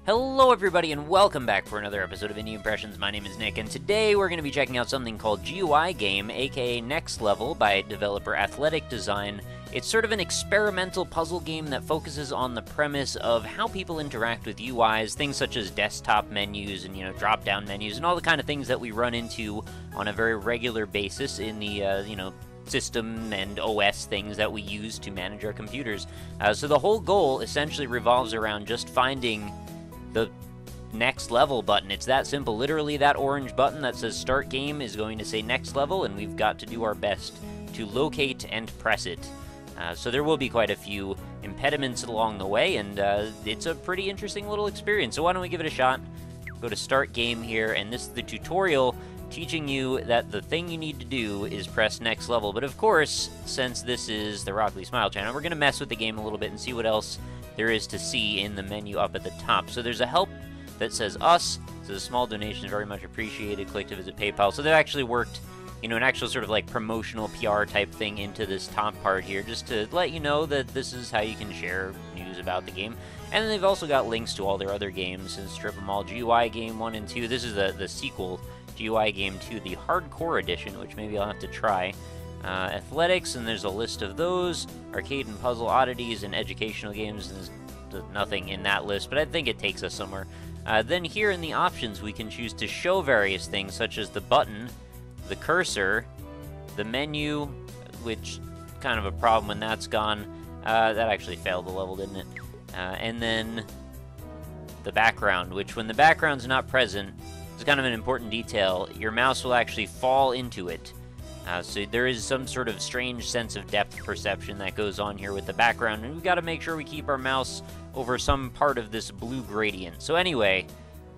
Hello everybody and welcome back for another episode of Indie Impressions. My name is Nick and today we're going to be checking out something called GUI Game, aka Next Level, by developer Athletic Design. It's sort of an experimental puzzle game that focuses on the premise of how people interact with UIs, things such as desktop menus and, drop-down menus and all the kind of things that we run into on a very regular basis in the, system and OS things that we use to manage our computers. So the whole goal essentially revolves around just finding the next level button. It's that simple. Literally, that orange button that says start game is going to say next level, and we've got to do our best to locate and press it. So there will be quite a few impediments along the way, and it's a pretty interesting little experience. So why don't we give it a shot? Go to start game here, and this is the tutorial teaching you that the thing you need to do is press next level. But of course, since this is the RockLeeSmile channel, we're going to mess with the game a little bit and see what else there is to see in the menu up at the top. So there's a help that says us. So a small donation is very much appreciated. Click to visit PayPal. So they've actually worked, an actual sort of like promotional PR type thing into this top part here, just to let you know that this is how you can share news about the game. And then they've also got links to all their other games and strip them all. GUI Game 1 and 2. This is the sequel, GUI Game 2, the Hardcore Edition, which maybe I'll have to try. Athletics, and there's a list of those. Arcade and puzzle oddities and educational games, and there's nothing in that list, but I think it takes us somewhere. Then here in the options, we can choose to show various things, such as the button, the cursor, the menu, which kind of a problem when that's gone. That actually failed the level, didn't it? And then the background, which when the background's not present, is kind of an important detail. Your mouse will actually fall into it. So there is some sort of strange sense of depth perception that goes on here with the background, and we've got to make sure we keep our mouse over some part of this blue gradient. So anyway,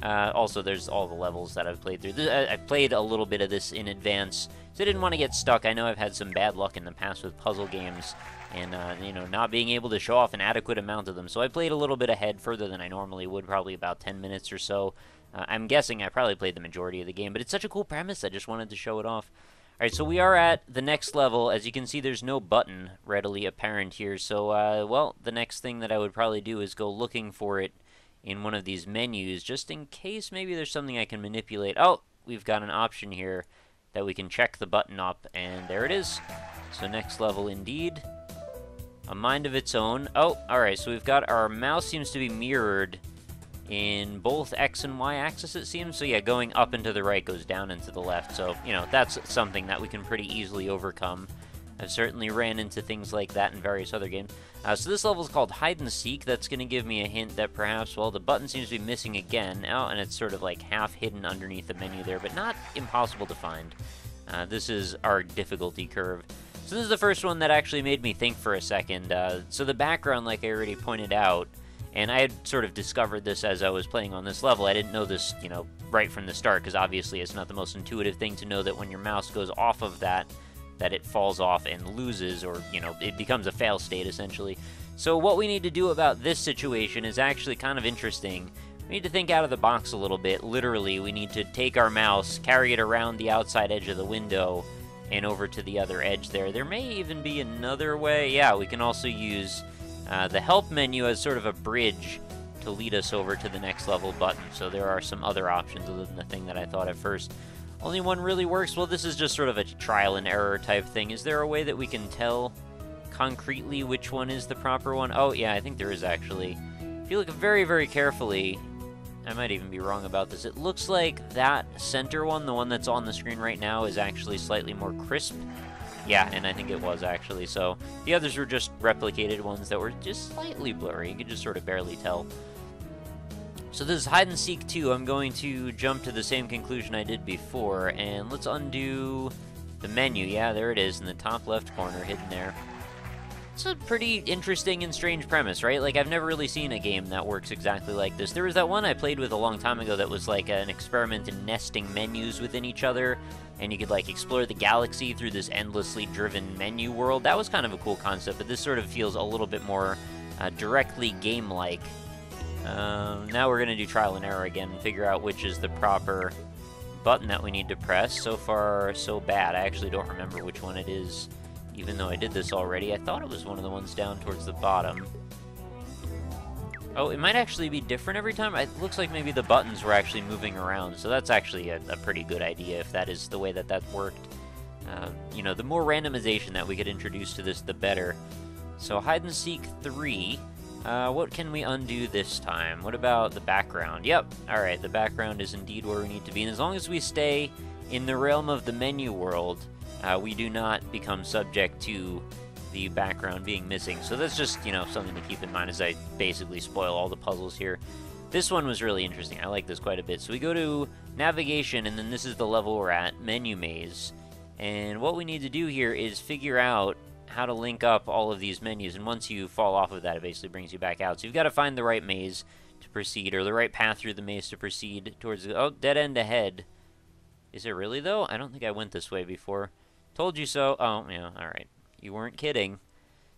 also there's all the levels that I've played through. I played a little bit of this in advance, so I didn't want to get stuck. I know I've had some bad luck in the past with puzzle games, and not being able to show off an adequate amount of them. So I played a little bit ahead, further than I normally would, probably about 10 minutes or so. I'm guessing I probably played the majority of the game, but it's such a cool premise, I just wanted to show it off. Alright, so we are at the next level. As you can see, there's no button readily apparent here, so, well, the next thing that I would probably do is go looking for it in one of these menus, just in case maybe there's something I can manipulate. Oh, we've got an option here that we can check the button up, and there it is. So next level indeed. A mind of its own. Oh, alright, so we've got our mouse seems to be mirrored in both X and Y axis, it seems. So yeah, going up and to the right goes down and to the left. So, that's something that we can pretty easily overcome. I've certainly ran into things like that in various other games. So this level is called Hide and Seek. That's going to give me a hint that perhaps, well, the button seems to be missing again. Oh, and it's sort of like half hidden underneath the menu there, but not impossible to find. This is our difficulty curve. So this is the first one that actually made me think for a second. So the background, like I already pointed out, and I had sort of discovered this as I was playing on this level. I didn't know this, right from the start, because obviously it's not the most intuitive thing to know that when your mouse goes off of that it falls off and loses, or, it becomes a fail state, essentially. So what we need to do about this situation is actually kind of interesting. We need to think out of the box a little bit. Literally, we need to take our mouse, carry it around the outside edge of the window, and over to the other edge there. There may even be another way. Yeah, we can also use the help menu as sort of a bridge to lead us over to the next level button. So there are some other options other than the thing that I thought at first. Only one really works. Well, this is just sort of a trial and error type thing. Is there a way that we can tell concretely which one is the proper one? Oh, yeah, I think there is actually. If you look very, very carefully, I might even be wrong about this. It looks like that center one, the one that's on the screen right now, is actually slightly more crisp. Yeah, and I think it was actually. So the others were just replicated ones that were just slightly blurry. You could just sort of barely tell. So this is Hide and Seek 2. I'm going to jump to the same conclusion I did before, and let's undo the menu. Yeah, there it is in the top left corner, hidden there. It's a pretty interesting and strange premise, right? Like, I've never really seen a game that works exactly like this. There was that one I played with a long time ago that was like an experiment in nesting menus within each other, and you could, like, explore the galaxy through this endlessly driven menu world. That was kind of a cool concept, but this sort of feels a little bit more directly game-like. Now we're going to do trial and error again and figure out which is the proper button that we need to press. So far, so bad. I actually don't remember which one it is. Even though I did this already, I thought it was one of the ones down towards the bottom. Oh, it might actually be different every time. It looks like maybe the buttons were actually moving around, so that's actually a pretty good idea if that is the way that that worked. You know, the more randomization that we could introduce to this, the better. So hide and seek 3. What can we undo this time? What about the background? Yep, alright, the background is indeed where we need to be, and as long as we stay in the realm of the menu world, we do not become subject to the background being missing. So that's just, you know, something to keep in mind as I basically spoil all the puzzles here. This one was really interesting. I like this quite a bit. So we go to navigation, and then this is the level we're at, menu maze. And what we need to do here is figure out how to link up all of these menus, and once you fall off of that, it basically brings you back out. So you've got to find the right maze to proceed, or the right path through the maze to proceed towards the... Oh, dead end ahead. Is it really, though? I don't think I went this way before. Told you so. Oh, yeah, alright. You weren't kidding.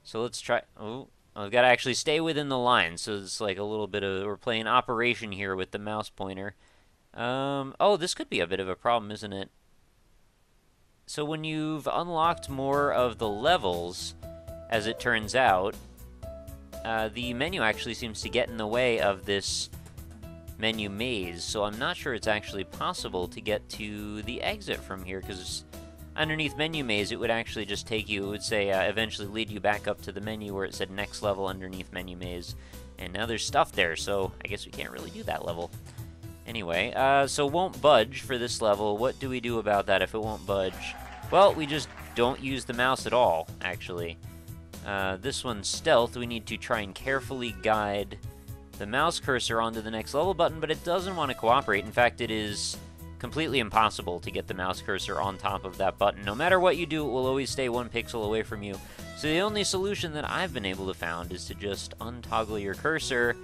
So let's try... Oh, I've got to actually stay within the line, so it's like a little bit of... We're playing operation here with the mouse pointer. Oh, this could be a bit of a problem, isn't it? So when you've unlocked more of the levels, as it turns out, the menu actually seems to get in the way of this menu maze, so I'm not sure it's actually possible to get to the exit from here, because underneath menu maze, it would actually just take you, it would say, eventually lead you back up to the menu where it said next level underneath menu maze, and now there's stuff there, so I guess we can't really do that level. Anyway, so won't budge for this level. What do we do about that if it won't budge? Well, we just don't use the mouse at all, actually. This one's stealth. We need to try and carefully guide the mouse cursor onto the next level button, but it doesn't want to cooperate. In fact, it is completely impossible to get the mouse cursor on top of that button. No matter what you do, it will always stay 1 pixel away from you. So the only solution that I've been able to find is to just untoggle your cursor,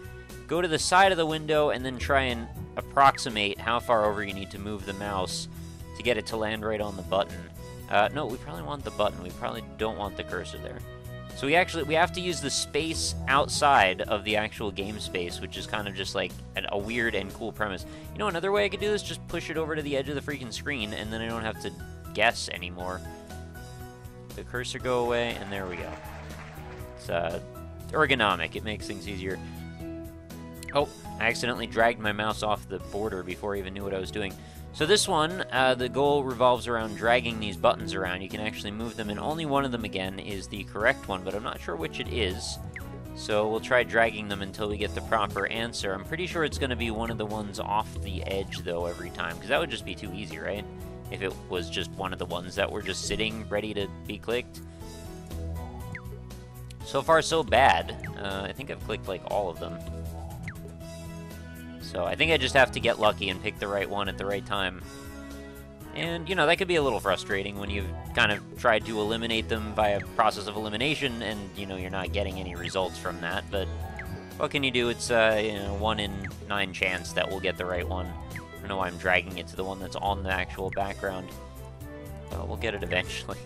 go to the side of the window, and then try and approximate how far over you need to move the mouse to get it to land right on the button. No, we probably want the button. We probably don't want the cursor there. So we have to use the space outside of the actual game space, which is kind of just like a weird and cool premise. You know, another way I could do this, just push it over to the edge of the freaking screen, and then I don't have to guess anymore. The cursor go away, and there we go. It's ergonomic. It makes things easier. Oh, I accidentally dragged my mouse off the border before I even knew what I was doing. So this one, the goal revolves around dragging these buttons around. You can actually move them, and only one of them, again, is the correct one, but I'm not sure which it is. So we'll try dragging them until we get the proper answer. I'm pretty sure it's going to be one of the ones off the edge, though, every time, because that would just be too easy, right? If it was just one of the ones that were just sitting, ready to be clicked. So far, so bad. I think I've clicked, like, all of them. So I think I just have to get lucky and pick the right one at the right time. And, you know, that could be a little frustrating when you've kind of tried to eliminate them by a process of elimination and, you know, you're not getting any results from that. But what can you do? It's, you know, 1 in 9 chance that we'll get the right one. I don't know why I'm dragging it to the one that's on the actual background. But we'll get it eventually.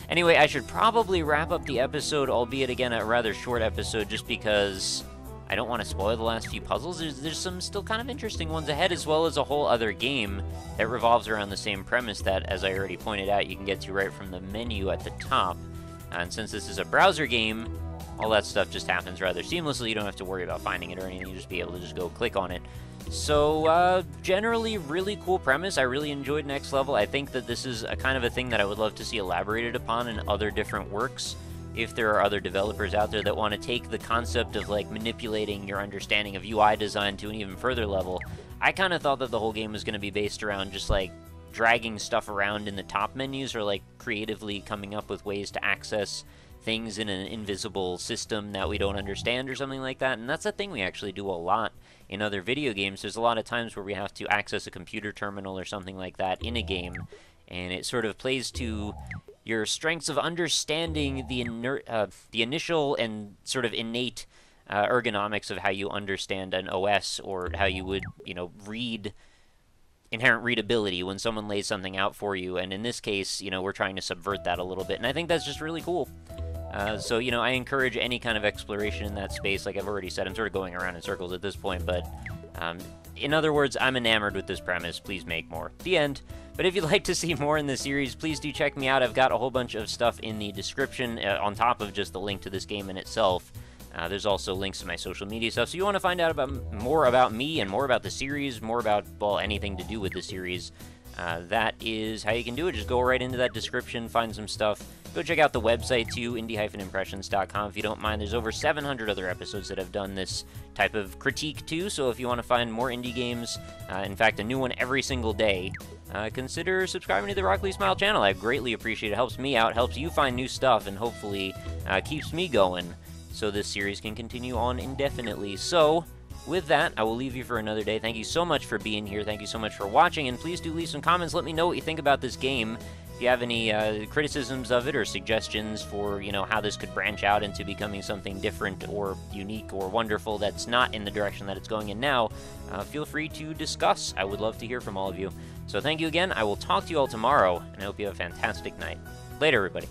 Anyway, I should probably wrap up the episode, albeit, again, a rather short episode, just because I don't want to spoil the last few puzzles. There's some still kind of interesting ones ahead, as well as a whole other game that revolves around the same premise that, as I already pointed out, you can get to right from the menu at the top. And since this is a browser game, all that stuff just happens rather seamlessly. You don't have to worry about finding it or anything. You just be able to just go click on it. So, generally, really cool premise. I really enjoyed Next Level. I think that this is a kind of a thing that I would love to see elaborated upon in other different works. If there are other developers out there that want to take the concept of, like, manipulating your understanding of UI design to an even further level, I kind of thought that the whole game was going to be based around just, like, dragging stuff around in the top menus, or, like, creatively coming up with ways to access things in an invisible system that we don't understand or something like that. And that's a thing we actually do a lot in other video games. There's a lot of times where we have to access a computer terminal or something like that in a game, and it sort of plays to your strengths of understanding the initial and sort of innate ergonomics of how you understand an OS, or how you would, you know, read inherent readability when someone lays something out for you. And in this case, you know, we're trying to subvert that a little bit, and I think that's just really cool. So, you know, I encourage any kind of exploration in that space. Like I've already said, I'm sort of going around in circles at this point, but in other words, I'm enamored with this premise. Please make more. The end. But if you'd like to see more in this series, please do check me out. I've got a whole bunch of stuff in the description on top of just the link to this game in itself. There's also links to my social media stuff, so you want to find out more about me and more about the series, more about, well, anything to do with the series. That is how you can do it. Just go right into that description, find some stuff. Go check out the website too, indie-impressions.com, if you don't mind. There's over 700 other episodes that have done this type of critique too, so if you want to find more indie games, in fact, a new one every single day, consider subscribing to the RockLeeSmile channel. I greatly appreciate it. It helps me out, helps you find new stuff, and hopefully keeps me going so this series can continue on indefinitely. So, with that, I will leave you for another day. Thank you so much for being here. Thank you so much for watching, and please do leave some comments. Let me know what you think about this game. If you have any criticisms of it or suggestions for, how this could branch out into becoming something different or unique or wonderful that's not in the direction that it's going in now, feel free to discuss. I would love to hear from all of you. So thank you again. I will talk to you all tomorrow, and I hope you have a fantastic night. Later, everybody.